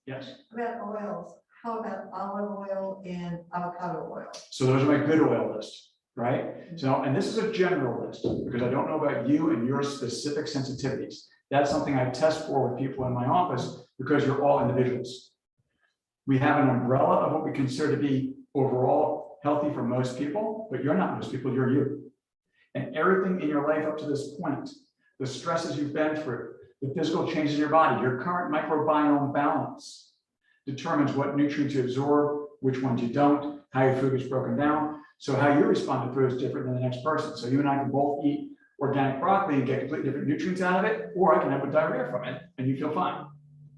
Yes, About oils, how about olive oil and avocado oil? so those are my good oil list, right? So, and this is a general list because I don't know about you and your specific sensitivities. That's something I test for with people in my office because you're all individuals. We have an umbrella of what we consider to be overall healthy for most people, but you're not most people, you're you. And everything in your life up to this point, the stresses you've been through, the physical changes in your body, your current microbiome balance determines what nutrients you absorb, which ones you don't, how your food gets broken down. So how you respond to food is different than the next person. So you and I can both eat organic broccoli and get completely different nutrients out of it, or I can have diarrhea from it and you feel fine,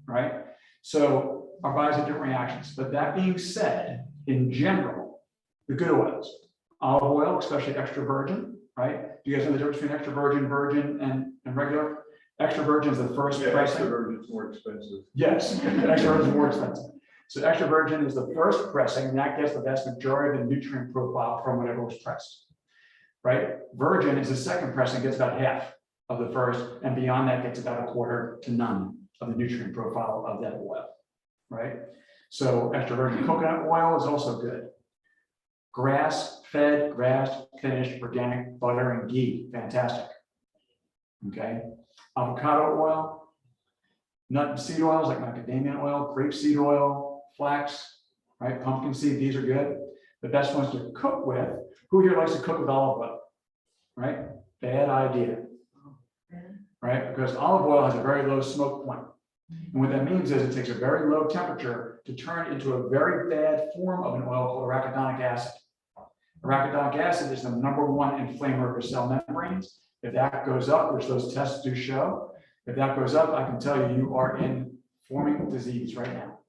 right? So our bodies have different reactions. But that being said, in general, the good oils, olive oil, especially extra virgin, right? Do you guys know the difference between extra virgin, and regular? Extra virgin is the first Yeah, pressing. extra virgin is more expensive. Yes, extra virgin is more expensive. So extra virgin is the first pressing, and that gets the vast majority of the nutrient profile from whatever was pressed, right? Virgin is the second pressing, gets about half of the first, and beyond that gets about a quarter to none of the nutrient profile of that oil, right? So extra virgin coconut oil is also good. Grass-fed, grass-finished organic butter and ghee, fantastic. Okay, avocado oil, nut and seed oils like macadamia oil, grapeseed oil, flax, right? Pumpkin seed, these are good. The best ones to cook with. Who here likes to cook with olive oil? Right? Bad idea. Right? Because olive oil has a very low smoke point. And what that means is it takes a very low temperature to turn into a very bad form of an oil called arachidonic acid. Arachidonic acid is the #1 inflamer of your cell membranes. If that goes up, which those tests do show, if that goes up, I can tell you, you are in forming disease right now,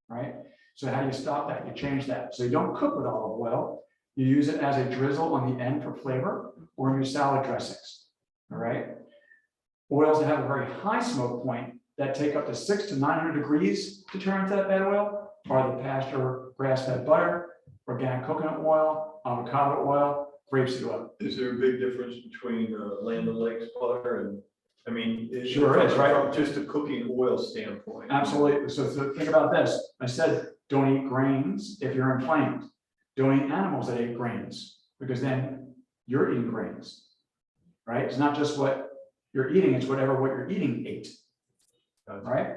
right? So how do you stop that? You change that. So you don't cook with olive oil. You use it as a drizzle on the end for flavor or in your salad dressings, all right? Oils that have a very high smoke point that take up to 600 to 900 degrees to turn into that bad oil are the pasture grass-fed butter, organic coconut oil, avocado oil, grapeseed oil. Is there a big difference between Land O'Lakes butter and, I mean, Sure is, right? From just a cooking oil standpoint. Absolutely. So think about this. I said, don't eat grains if you're inflamed. Don't eat animals that eat grains, because then you're eating grains, right? It's not just what you're eating, it's whatever what you're eating ate, right?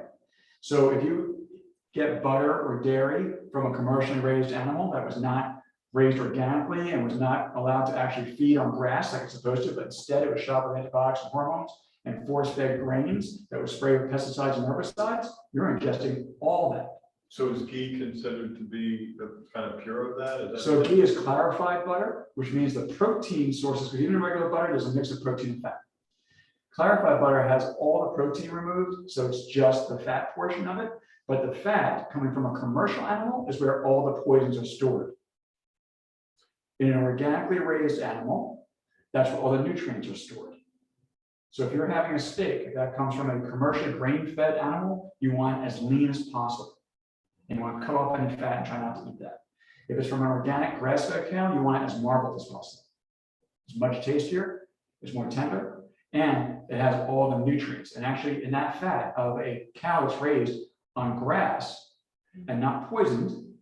So if you get butter or dairy from a commercially raised animal that was not raised organically and was not allowed to actually feed on grass like it's supposed to, but instead it was shot with antibiotics and hormones and force-fed grains that was sprayed with pesticides and herbicides, you're ingesting all that. So is ghee considered to be the kind of pure of that? Is that? So ghee is clarified butter, which means the protein sources, because even in regular butter, there's a mix of protein and fat. Clarified butter has all the protein removed, so it's just the fat portion of it. But the fat coming from a commercial animal is where all the poisons are stored. In an organically raised animal, that's where all the nutrients are stored. So if you're having a steak that comes from a commercial grain-fed animal, you want it as lean as possible. And you want to cut off any fat and try not to eat that. If it's from an organic grass-fed cow, you want it as marbled as possible. It's much tastier, it's more tender, and it has all the nutrients. And actually, in that fat of a cow that's raised on grass and not poisoned,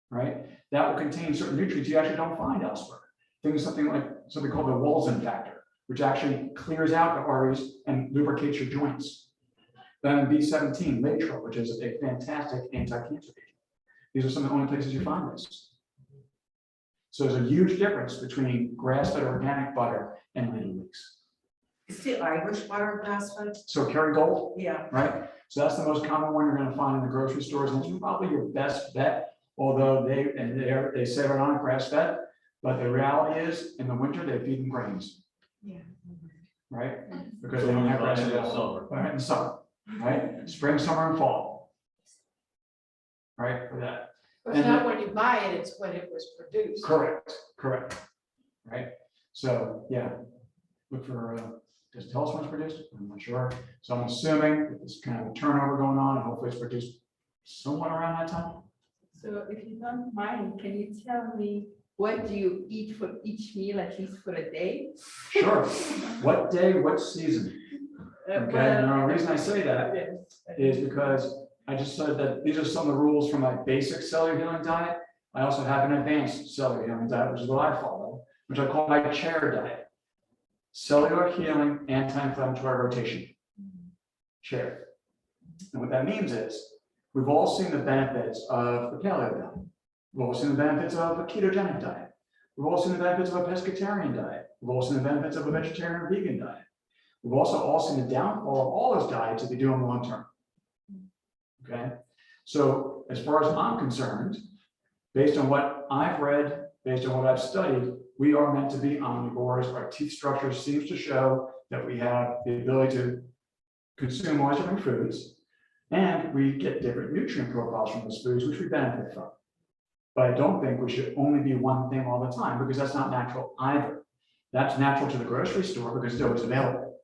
right, that will contain certain nutrients you actually don't find elsewhere. Think of something called the Wolzen factor. which actually clears out the arteries and lubricates your joints. Vitamin B17, Laetrile, which is a fantastic anti-cancer agent. These are some of the only places you find this. So there's a huge difference between grass-fed organic butter and Ladle Leaks. Is the Irish butter grass-fed? So Kerrygold, Yeah. right? So that's the most common one you're going to find in the grocery stores, and it's probably your best bet. Although they say they're not grass-fed, but the reality is, in the winter they feed them grains, Yeah. right? Because they don't have grass In the available. summer. Right, in the summer, right? Spring, summer, and fall, right? For that. It's not when you buy it, it's when it was produced. Correct, right? So, yeah, look for, does it tell us when it's produced? I'm not sure. So I'm assuming that there's kind of a turnover going on, and hopefully it's produced somewhat around that time. So if you don't mind, can you tell me what do you eat for each meal, at least for a day? Sure. What day, what season? Okay, now the reason I say that is because I just said that these are some of the rules from my basic cellular healing diet. I also have an advanced cellular healing diet, which is what I follow, which I call my chair diet. Cellular healing anti-inflammatory rotation. Chair. And what that means is, we've all seen the benefits of the paleo diet. We've all seen the benefits of a ketogenic diet. We've all seen the benefits of a pescatarian diet. We've all seen the benefits of a vegetarian or vegan diet. We've also all seen the downfall of all those diets if they do them long term. Okay, so as far as I'm concerned, based on what I've read, based on what I've studied, we are meant to be omnivores. Our teeth structure seems to show that we have the ability to consume all different foods, and we get different nutrient profiles from those foods, which we benefit from. But I don't think we should only be one thing all the time, because that's not natural either. That's natural to the grocery store because it's always available,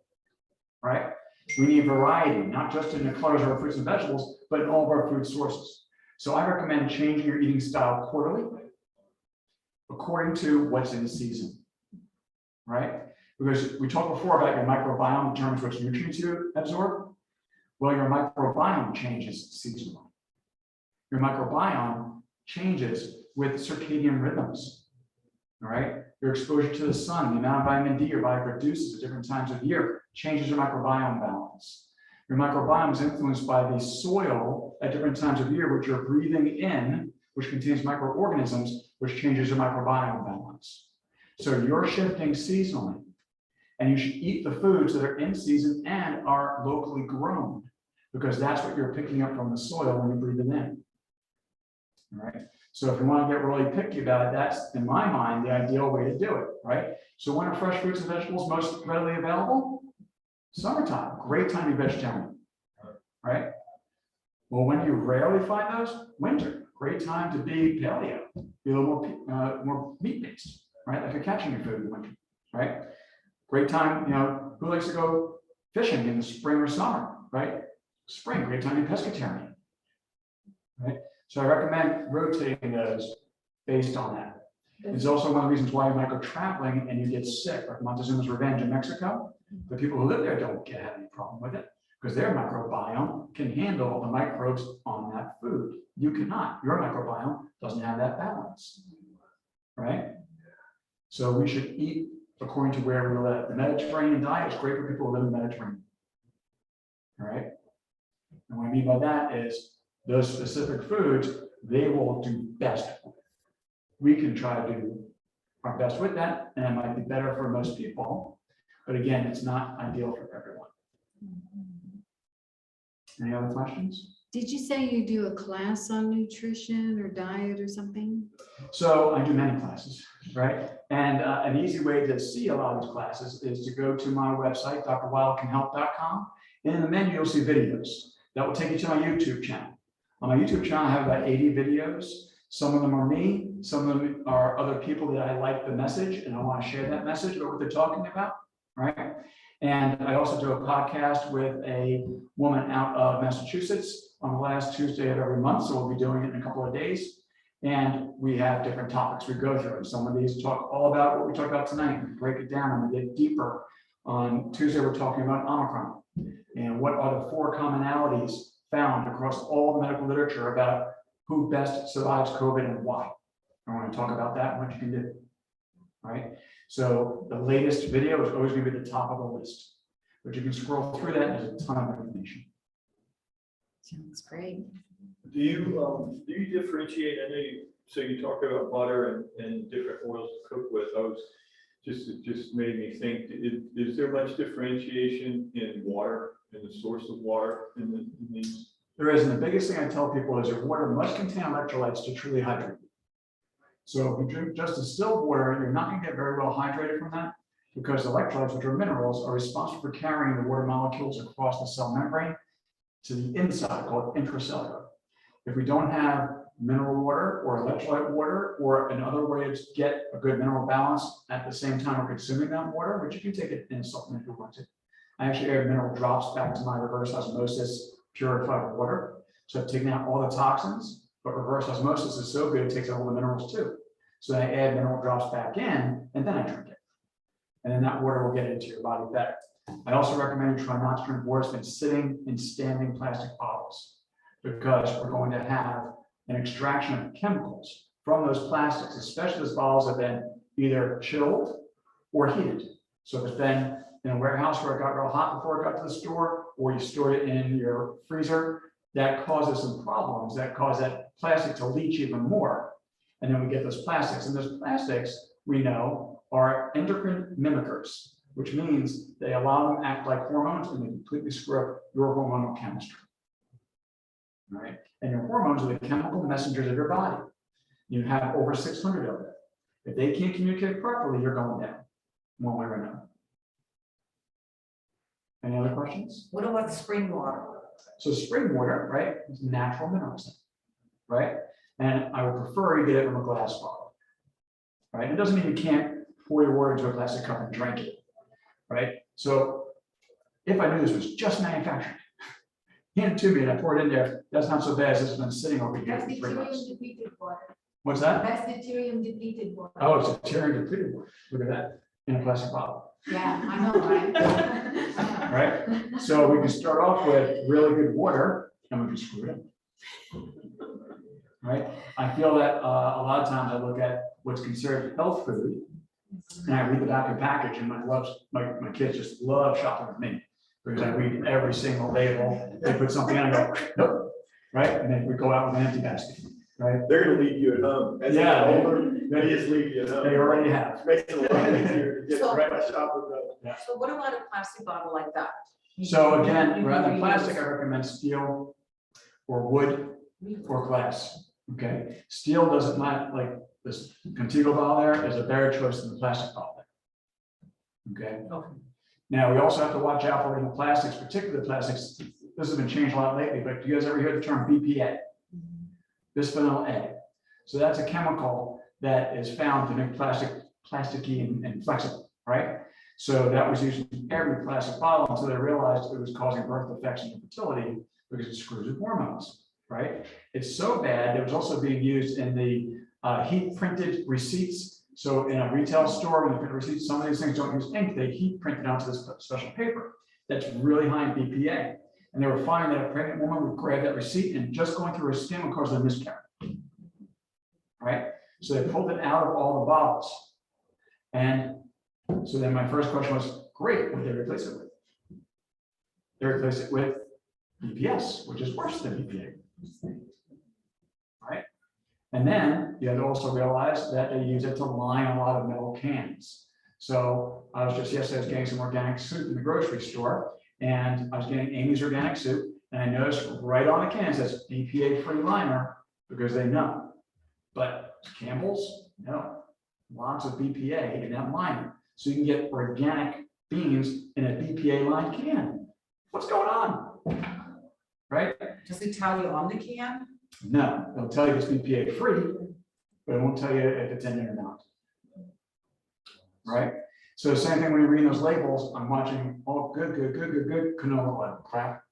right? We need variety, not just in the colors of our fruits and vegetables, but in all of our food sources. So I recommend changing your eating style quarterly, according to what's in season, right? Because we talked before about your microbiome determines which nutrients you absorb. Well, your microbiome changes seasonally. Your microbiome changes with circadian rhythms, all right? Your exposure to the sun, the amount of vitamin D your body produces at different times of year changes your microbiome balance. Your microbiome is influenced by the soil at different times of year, which you're breathing in, which contains microorganisms, which changes your microbiome balance. So you're shifting seasonally, and you should eat the foods that are in season and are locally grown, because that's what you're picking up from the soil when you breathe it in. All right. So if you want to get really picky about it, that's, in my mind, the ideal way to do it, right? So when are fresh fruits and vegetables most readily available? Summertime, great time to be vegetarian, right? Well, when you rarely find those, winter, great time to be paleo, be a little more meat-based, right? Like you're catching your food in winter, right? Great time, who likes to go fishing in the spring or summer, right? Spring, great time to be pescatarian, right? So I recommend rotating those based on that. It's also one of the reasons why you might go traveling and you get sick, like Montezuma's Revenge in Mexico. The people who live there don't have any problem with it because their microbiome can handle the microbes on that food. You cannot. Your microbiome doesn't have that balance, right? So we should eat according to where we live. The Mediterranean diet is great for people who live in the Mediterranean, all right? And what I mean by that is those specific foods, they will do best with. We can try to do our best with that, and it might be better for most people. But again, it's not ideal for everyone. Any other questions? Did you say you do a class on nutrition or diet or something? So I do many classes, right? And an easy way to see a lot of these classes is to go to my website, drwildcanhelp.com. And in the menu, you'll see videos that will take you to my YouTube channel. On my YouTube channel, I have about 80 videos. Some of them are me, some of them are other people that I like the message and I want to share that message about what they're talking about, right? And I also do a podcast with a woman out of Massachusetts on the last Tuesday of every month. So we'll be doing it in a couple of days. And we have different topics we go through. And some of these talk all about what we talked about tonight. We break it down and we get deeper. On Tuesday, we're talking about Omicron and what are the 4 commonalities found across all the medical literature about who best survives COVID and why. I want to talk about that and what you can do, right? So the latest video is always going to be the top of the list, but you can scroll through that and there's a ton of information. Sounds great. Do you differentiate? I know you talked about butter and different oils to cook with. It just made me think, is there much differentiation in water, in the source of water in these? There is, and the biggest thing I tell people is your water must contain electrolytes to truly hydrate you. So if you drink just distilled water, you're not going to get very well hydrated from that because electrolytes, which are minerals, are responsible for carrying the water molecules across the cell membrane to the inside, called intracellular. If we don't have mineral water or electrolyte water or another way to get a good mineral balance at the same time we're consuming that water, which you can take it in a supplement if you want to. I actually add mineral drops back to my reverse osmosis purified water. So I've taken out all the toxins, but reverse osmosis is so good, it takes out all the minerals too. So I add mineral drops back in and then I drink it. And then that water will get into your body better. I also recommend you try not to drink water that's been sitting in standing plastic bottles because we're going to have an extraction of chemicals from those plastics, especially those bottles that have been either chilled or heated. So if it's been in a warehouse where it got real hot before it got to the store, or you stored it in your freezer, that causes some problems that cause that plastic to leach even more. And then we get those plastics. And those plastics, we know, are endocrine mimickers, which means they allow them to act like hormones and they completely screw up your hormonal chemistry. All right? And your hormones are the chemical messengers of your body. You have over 600 of them. If they can't communicate properly, you're going down one way or another. Any other questions? What about spring water? So spring water, right, is natural minerals, right? And I would prefer you get it from a glass bottle, right? It doesn't mean you can't pour your water into a plastic cup and drink it, right? So if I knew this was just manufactured, hand it to me and I pour it in there, that's not so bad as it's been sitting over here That's for 3 deuterium months. depleted water. What's that? That's deuterium depleted water. Oh, it's a deuterium depleted water. Look at that, in a plastic bottle. Yeah, I know, right? Right? So we can start off with really good water and we can screw it up. Right? I feel that a lot of times I look at what's considered health food and I read the back of the package and my kids just love shopping with me because I read every single label. They put something in, I go, nope. Right? And then we go out with an empty basket. Right? They're gonna leave you at home. As they Yeah. get older, they just leave you at home. They already have. Makes it a lot easier to get So- right shopping done. So what about a plastic bottle like that? So again, rather than plastic, I recommend steel or wood or glass. Okay, steel doesn't not like this Contigo bottle there is a better choice than the plastic bottle. Okay. Now we also have to watch out for the plastics, particularly the plastics. This has been changed a lot lately, but do you guys ever hear the term BPA? Bisphenol A. So that's a chemical that is found to make plastic plasticky and flexible, right? So that was used in every plastic bottle until they realized it was causing birth defects and infertility because it screws with hormones, right? It's so bad, it was also being used in the heat printed receipts. So in a retail store, when you print receipts, some of these things don't use ink, they heat print it onto this special paper that's really high in BPA. And they were finding that a pregnant woman would grab that receipt and just going through her skin would cause a miscarriage. Right? So they pulled it out of all the bottles. And so then my first question was, great, what did they replace it with? They replaced it with BPS, which is worse than BPA. Right? And then you had to also realize that they use it to line a lot of metal cans. So I was getting some organic soup in the grocery store. And I was getting Amy's organic soup, and I noticed right on the can it says BPA-free liner because they know. But Campbell's, no, lots of BPA in that liner. So you can get organic beans in a BPA-lined can. What's going on? Right? Does it tell you on the can? No, it'll tell you it's BPA-free, but it won't tell you if it's in there or not. Right? So same thing when you read those labels, I'm watching, oh, good, canola oil, crap.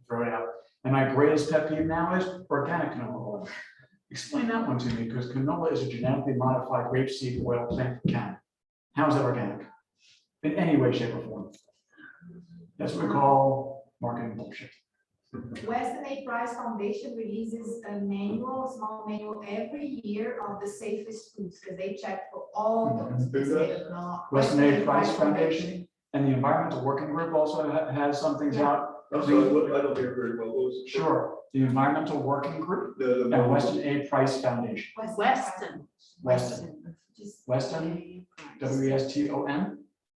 Throw it out. And my greatest pet peeve now is organic canola oil. Explain that one to me, because canola is a genetically modified rapeseed oil plant from Canada. How is that organic? In any way, shape, or form. That's what we call marketing bullshit. Western A. Price Foundation releases a manual, small manual every year of the safest foods, because they check for all those. Who does? They have not- Western A. Price Foundation and the Environmental Working Group also has some things Yeah. out. I'm sorry, I don't hear very well. What was it? Sure, the Environmental Working Group The and Western A. Price Foundation. Weston. Weston, Just- Weston, WESTON,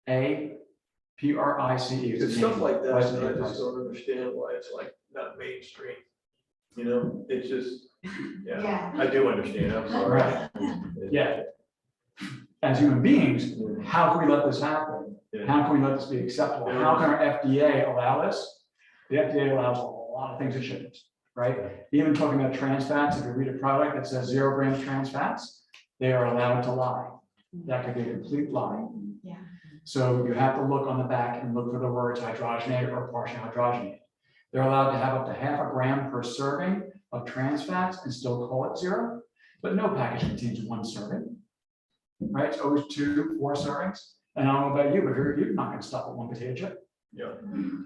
APRICE. It's stuff like that, Weston and I A. just Price. don't understand why it's like not mainstream. You know, it's just, yeah, Yeah. I do understand, I'm sorry. Right. Yeah. As human beings, how can we let this happen? Yeah. How can we let this be acceptable? How can our FDA allow this? The FDA allows a lot of things in shipments, right? Even talking about trans fats, if you read a product that says 0 grams trans fats, they are allowed to lie. That could be a complete lie. Yeah. So you have to look on the back and look for the words hydrogenated or partially hydrogenated. They're allowed to have up to 0.5 gram per serving of trans fats and still call it 0, but no package contains 1 serving. Right? It's always 2, 4 servings. And I don't know about you, but you're not going to stop at 1 potato chip. Yeah.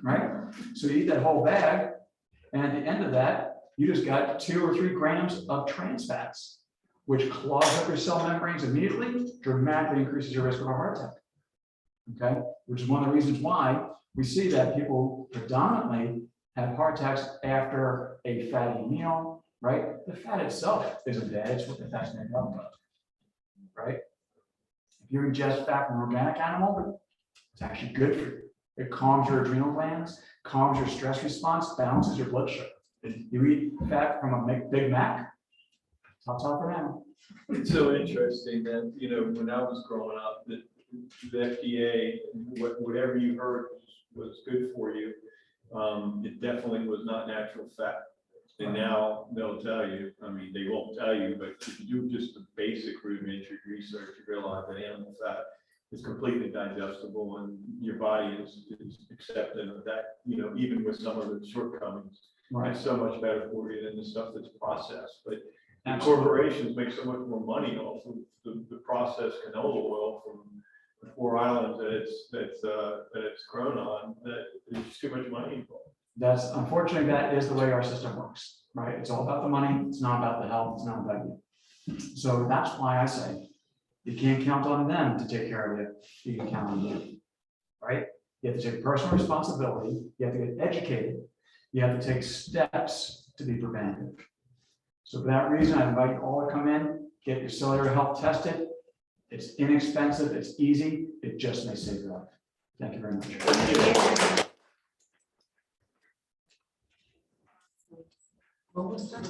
Right? So you eat that whole bag, and at the end of that, you just got 2 or 3 grams of trans fats, which clogs up your cell membranes immediately, dramatically increases your risk of a heart attack. Okay? Which is one of the reasons why we see that people predominantly have heart attacks after a fatty meal, right? The fat itself isn't bad, it's what the fat's made up of, right? If you ingest fat from an organic animal, it's actually good for you. It calms your adrenal glands, calms your stress response, balances your blood sugar. You eat fat from a Big Mac, top for now. It's so interesting that, you know, when I was growing up, that the FDA, whatever you heard was good for you, it definitely was not natural fat. And now they'll tell you, I mean, they won't tell you, but if you do just the basic rudimentary research, you realize that animal fat is completely digestible and your body is accepting of that, you know, even with some of the shortcomings. Right. It's so much better for you than the stuff that's processed, but the Absolutely. corporations make so much more money off of the processed canola oil from the 4 islands that it's grown on, that there's just too much money involved. That's unfortunately, that is the way our system works, right? It's all about the money. It's not about the health. It's not about you. So that's why I say you can't count on them to take care of you. You can count on you, right? You have to take personal responsibility. You have to get educated. You have to take steps to be preventative. So for that reason, I invite you all to come in, get your cellular health tested. It's inexpensive. It's easy. It just may save your life. Thank you very much. What was that?